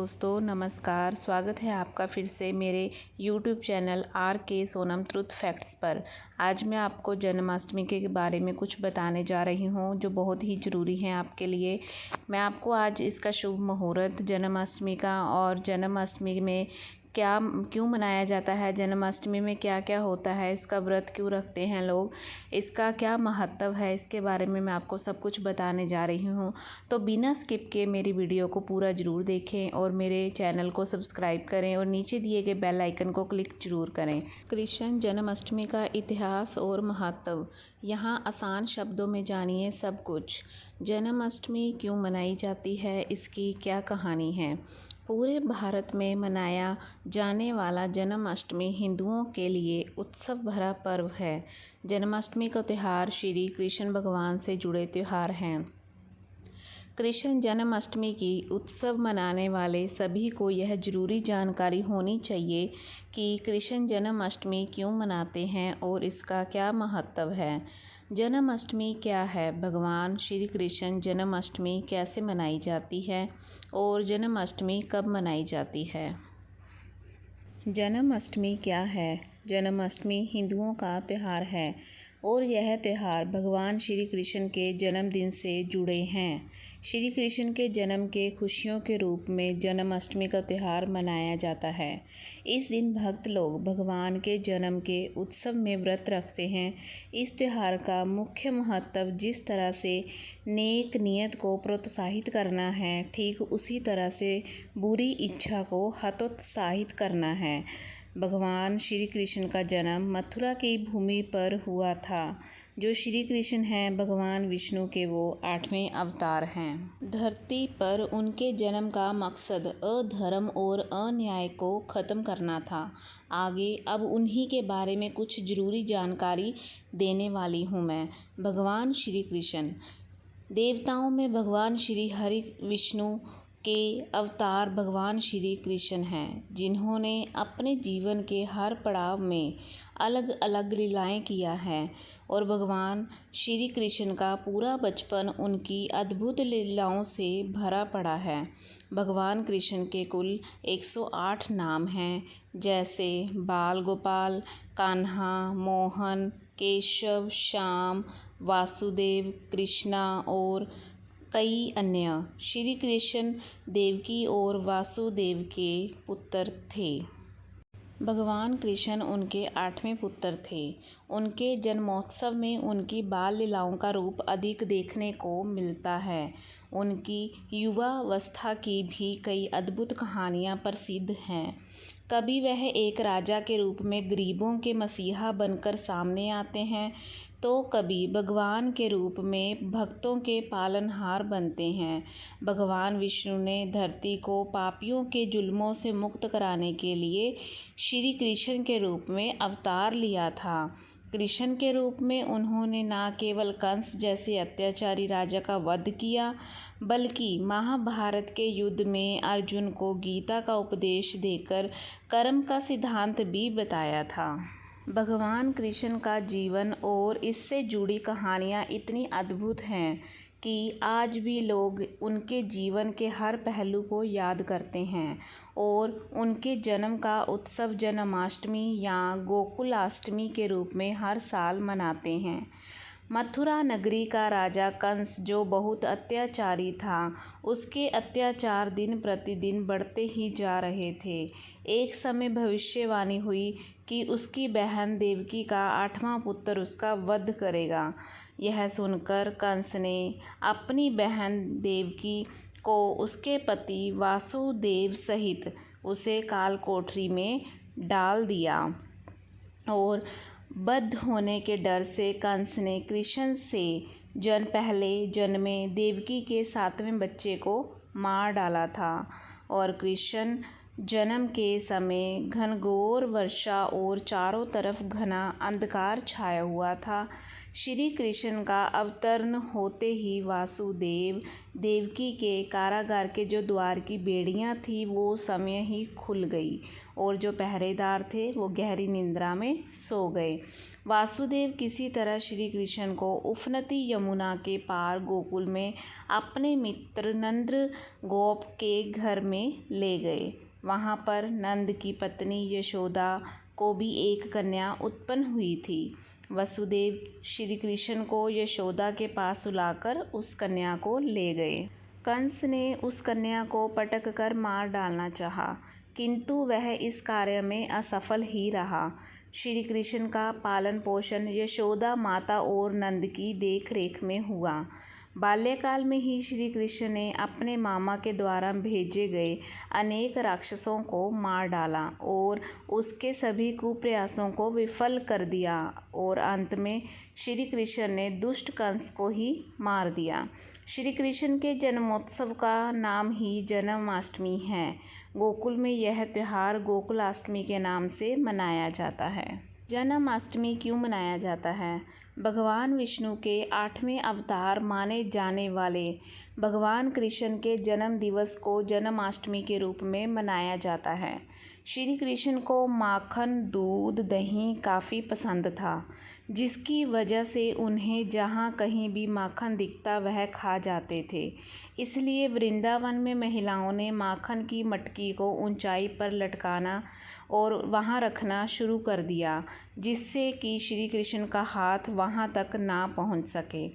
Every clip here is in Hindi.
दोस्तों नमस्कार। स्वागत है आपका फिर से मेरे YouTube channel RK Sonam truth facts पर। आज मैं आपको जन्माष्टमी के बारे में कुछ बताने जा रही हूँ जो बहुत ही ज़रूरी है आपके लिए। मैं आपको आज इसका शुभ मुहूर्त जन्माष्टमी का और जन्माष्टमी में क्यों मनाया जाता है, जन्माष्टमी में क्या क्या होता है, इसका व्रत क्यों रखते हैं लोग, इसका क्या महत्व है, इसके बारे में मैं आपको सब कुछ बताने जा रही हूँ। तो बिना स्किप के मेरी वीडियो को पूरा ज़रूर देखें और मेरे चैनल को सब्सक्राइब करें और नीचे दिए गए बेल आइकन को क्लिक ज़रूर करें। कृष्ण जन्माष्टमी का इतिहास और महत्व, यहाँ आसान शब्दों में जानिए सब कुछ। जन्माष्टमी क्यों मनाई जाती है, इसकी क्या कहानी है। पूरे भारत में मनाया जाने वाला जन्माष्टमी हिंदुओं के लिए उत्सव भरा पर्व है। जन्माष्टमी का त्यौहार श्री कृष्ण भगवान से जुड़े त्यौहार हैं। कृष्ण जन्माष्टमी की उत्सव मनाने वाले सभी को यह ज़रूरी जानकारी होनी चाहिए कि कृष्ण जन्माष्टमी क्यों मनाते हैं और इसका क्या महत्व है। जन्माष्टमी क्या है, भगवान श्री कृष्ण जन्माष्टमी कैसे मनाई जाती है और जन्माष्टमी कब मनाई जाती है। जन्माष्टमी क्या है। जन्माष्टमी हिंदुओं का त्यौहार है और यह त्यौहार भगवान श्री कृष्ण के जन्मदिन से जुड़े हैं। श्री कृष्ण के जन्म के खुशियों के रूप में जन्माष्टमी का त्यौहार मनाया जाता है। इस दिन भक्त लोग भगवान के जन्म के उत्सव में व्रत रखते हैं। इस त्यौहार का मुख्य महत्व जिस तरह से नेक नियत को प्रोत्साहित करना है, ठीक उसी तरह से बुरी इच्छा को हतोत्साहित करना है। भगवान श्री कृष्ण का जन्म मथुरा की भूमि पर हुआ था। जो श्री कृष्ण हैं भगवान विष्णु के वो 8वें अवतार हैं। धरती पर उनके जन्म का मकसद अधर्म और अन्याय को ख़त्म करना था। आगे अब उन्हीं के बारे में कुछ ज़रूरी जानकारी देने वाली हूँ मैं। भगवान श्री कृष्ण देवताओं में भगवान श्री हरि विष्णु के अवतार भगवान श्री कृष्ण हैं, जिन्होंने अपने जीवन के हर पड़ाव में अलग अलग लीलाएं किया है और भगवान श्री कृष्ण का पूरा बचपन उनकी अद्भुत लीलाओं से भरा पड़ा है। भगवान कृष्ण के कुल 108 नाम हैं, जैसे बाल गोपाल, कान्हा, मोहन, केशव, श्याम, वासुदेव, कृष्णा और कई अन्य। श्री कृष्ण देवकी और वासुदेव के पुत्र थे। भगवान कृष्ण उनके 8वें पुत्र थे। उनके जन्मोत्सव में उनकी बाल लीलाओं का रूप अधिक देखने को मिलता है। उनकी युवावस्था की भी कई अद्भुत कहानियाँ प्रसिद्ध हैं। कभी वह एक राजा के रूप में गरीबों के मसीहा बनकर सामने आते हैं, तो कभी भगवान के रूप में भक्तों के पालनहार बनते हैं। भगवान विष्णु ने धरती को पापियों के जुल्मों से मुक्त कराने के लिए श्री कृष्ण के रूप में अवतार लिया था। कृष्ण के रूप में उन्होंने न केवल कंस जैसे अत्याचारी राजा का वध किया, बल्कि महाभारत के युद्ध में अर्जुन को गीता का उपदेश देकर कर्म का सिद्धांत भी बताया था। भगवान कृष्ण का जीवन और इससे जुड़ी कहानियाँ इतनी अद्भुत हैं कि आज भी लोग उनके जीवन के हर पहलू को याद करते हैं और उनके जन्म का उत्सव जन्माष्टमी या गोकुलाष्टमी के रूप में हर साल मनाते हैं। मथुरा नगरी का राजा कंस, जो बहुत अत्याचारी था, उसके अत्याचार दिन प्रतिदिन बढ़ते ही जा रहे थे। एक समय भविष्यवाणी हुई कि उसकी बहन देवकी का 8वां पुत्र उसका वध करेगा। यह सुनकर कंस ने अपनी बहन देवकी को उसके पति वासुदेव सहित उसे काल कोठरी में डाल दिया और बद्ध होने के डर से कंस ने कृष्ण से पहले जन्मे देवकी के 7वें बच्चे को मार डाला था और कृष्ण जन्म के समय घनघोर वर्षा और चारों तरफ घना अंधकार छाया हुआ था। श्री कृष्ण का अवतरण होते ही वासुदेव देवकी के कारागार के जो द्वार की बेड़ियां थी वो समय ही खुल गई और जो पहरेदार थे वो गहरी निंद्रा में सो गए। वासुदेव किसी तरह श्री कृष्ण को उफनती यमुना के पार गोकुल में अपने मित्र नंद गोप के घर में ले गए। वहाँ पर नंद की पत्नी यशोदा को भी एक कन्या उत्पन्न हुई थी। वसुदेव श्री कृष्ण को यशोदा के पास सुलाकर उस कन्या को ले गए। कंस ने उस कन्या को पटक कर मार डालना चाहा, किंतु वह इस कार्य में असफल ही रहा। श्री कृष्ण का पालन पोषण यशोदा माता और नंद की देख रेख में हुआ। बाल्यकाल में ही श्री कृष्ण ने अपने मामा के द्वारा भेजे गए अनेक राक्षसों को मार डाला और उसके सभी कुप्रयासों को विफल कर दिया और अंत में श्री कृष्ण ने दुष्ट कंस को ही मार दिया। श्री कृष्ण के जन्मोत्सव का नाम ही जन्माष्टमी है। गोकुल में यह त्यौहार गोकुलाष्टमी के नाम से मनाया जाता है। जन्माष्टमी क्यों मनाया जाता है? भगवान विष्णु के 8वें अवतार माने जाने वाले भगवान कृष्ण के जन्म दिवस को जन्माष्टमी के रूप में मनाया जाता है। श्री कृष्ण को माखन, दूध, दही काफ़ी पसंद था, जिसकी वजह से उन्हें जहाँ कहीं भी माखन दिखता वह खा जाते थे। इसलिए वृंदावन में महिलाओं ने माखन की मटकी को ऊंचाई पर लटकाना और वहाँ रखना शुरू कर दिया, जिससे कि श्री कृष्ण का हाथ वहाँ तक ना पहुँच सके।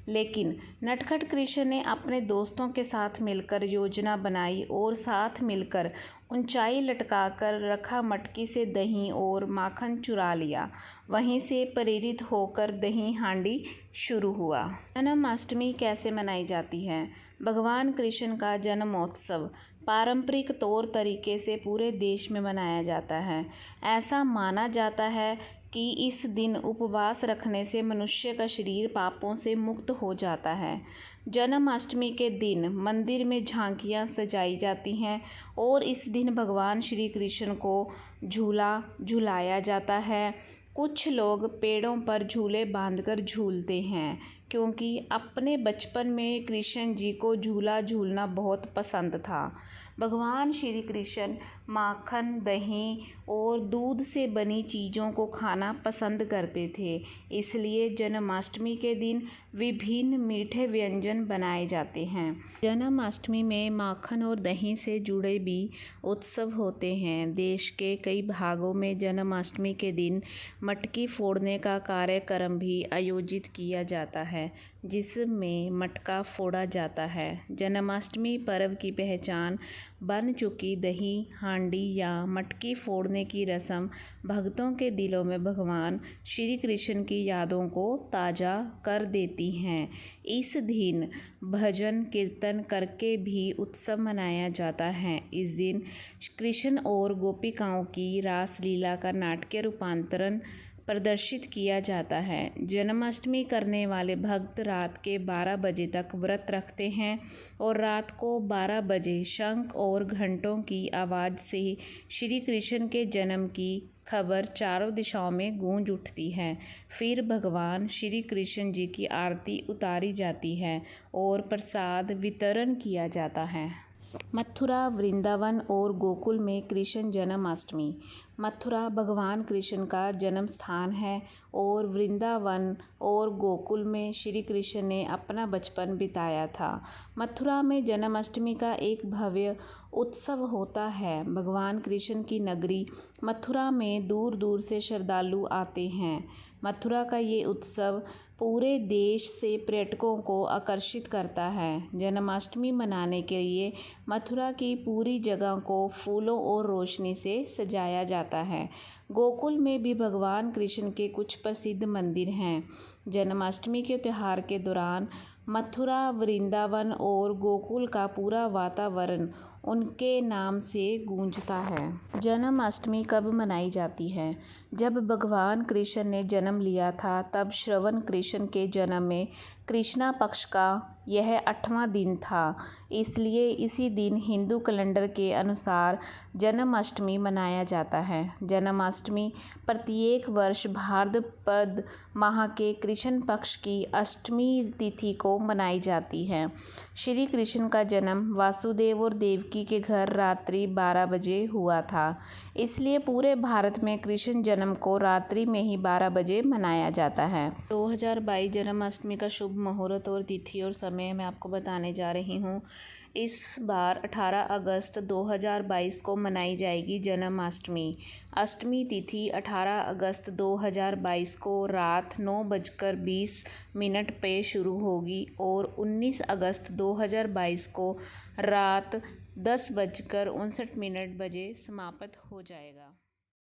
लेकिन नटखट कृष्ण ने अपने दोस्तों के साथ मिलकर योजना बनाई और साथ मिलकर ऊंचाई लटकाकर रखा मटकी से दही और माखन चुरा लिया। वहीं से प्रेरित होकर दही हांडी शुरू हुआ। जन्माष्टमी कैसे मनाई जाती है? भगवान कृष्ण का जन्मोत्सव पारंपरिक तौर तरीके से पूरे देश में मनाया जाता है। ऐसा माना जाता है कि इस दिन उपवास रखने से मनुष्य का शरीर पापों से मुक्त हो जाता है। जन्माष्टमी के दिन मंदिर में झांकियाँ सजाई जाती हैं और इस दिन भगवान श्री कृष्ण को झूला झुलाया जाता है। कुछ लोग पेड़ों पर झूले बांधकर झूलते हैं, क्योंकि अपने बचपन में कृष्ण जी को झूला झूलना बहुत पसंद था। भगवान श्री कृष्ण माखन, दही और दूध से बनी चीज़ों को खाना पसंद करते थे। इसलिए जन्माष्टमी के दिन विभिन्न मीठे व्यंजन बनाए जाते हैं। जन्माष्टमी में माखन और दही से जुड़े भी उत्सव होते हैं। देश के कई भागों में जन्माष्टमी के दिन मटकी फोड़ने का कार्यक्रम भी आयोजित किया जाता है, जिसमें मटका फोड़ा जाता है। जन्माष्टमी पर्व की पहचान बन चुकी दही हांडी या मटकी फोड़ने की रस्म भक्तों के दिलों में भगवान श्री कृष्ण की यादों को ताज़ा कर देती हैं। इस दिन भजन कीर्तन करके भी उत्सव मनाया जाता है। इस दिन कृष्ण और गोपिकाओं की रासलीला का नाट्य रूपांतरण प्रदर्शित किया जाता है। जन्माष्टमी करने वाले भक्त रात के 12 बजे तक व्रत रखते हैं और रात को 12 बजे शंख और घंटों की आवाज़ से श्री कृष्ण के जन्म की खबर चारों दिशाओं में गूंज उठती है। फिर भगवान श्री कृष्ण जी की आरती उतारी जाती है और प्रसाद वितरण किया जाता है। मथुरा, वृंदावन और गोकुल में कृष्ण जन्माष्टमी। मथुरा भगवान कृष्ण का जन्म स्थान है और वृंदावन और गोकुल में श्री कृष्ण ने अपना बचपन बिताया था। मथुरा में जन्माष्टमी का एक भव्य उत्सव होता है। भगवान कृष्ण की नगरी मथुरा में दूर दूर से श्रद्धालु आते हैं। मथुरा का ये उत्सव पूरे देश से पर्यटकों को आकर्षित करता है। जन्माष्टमी मनाने के लिए मथुरा की पूरी जगह को फूलों और रोशनी से सजाया जाता है। गोकुल में भी भगवान कृष्ण के कुछ प्रसिद्ध मंदिर हैं। जन्माष्टमी के त्यौहार के दौरान मथुरा, वृंदावन और गोकुल का पूरा वातावरण उनके नाम से गूंजता है। जन्माष्टमी कब मनाई जाती है? जब भगवान कृष्ण ने जन्म लिया था तब श्रवण कृष्ण के जन्म में कृष्णा पक्ष का यह 8वां दिन था, इसलिए इसी दिन हिंदू कैलेंडर के अनुसार जन्माष्टमी मनाया जाता है। जन्माष्टमी प्रत्येक वर्ष भाद्रपद माह के कृष्ण पक्ष की अष्टमी तिथि को मनाई जाती है। श्री कृष्ण का जन्म वासुदेव और देवकी के घर रात्रि 12 बजे हुआ था, इसलिए पूरे भारत में कृष्ण जन्म को रात्रि में ही 12 बजे मनाया जाता है। 2022 जन्माष्टमी का शुभ मुहूर्त और तिथि और समय मैं आपको बताने जा रही हूँ। इस बार 18 अगस्त 2022 को मनाई जाएगी जन्माष्टमी। अष्टमी तिथि 18 अगस्त 2022 को रात 9:20 पे शुरू होगी और 19 अगस्त 2022 को रात 10:59 बजे समाप्त हो जाएगा।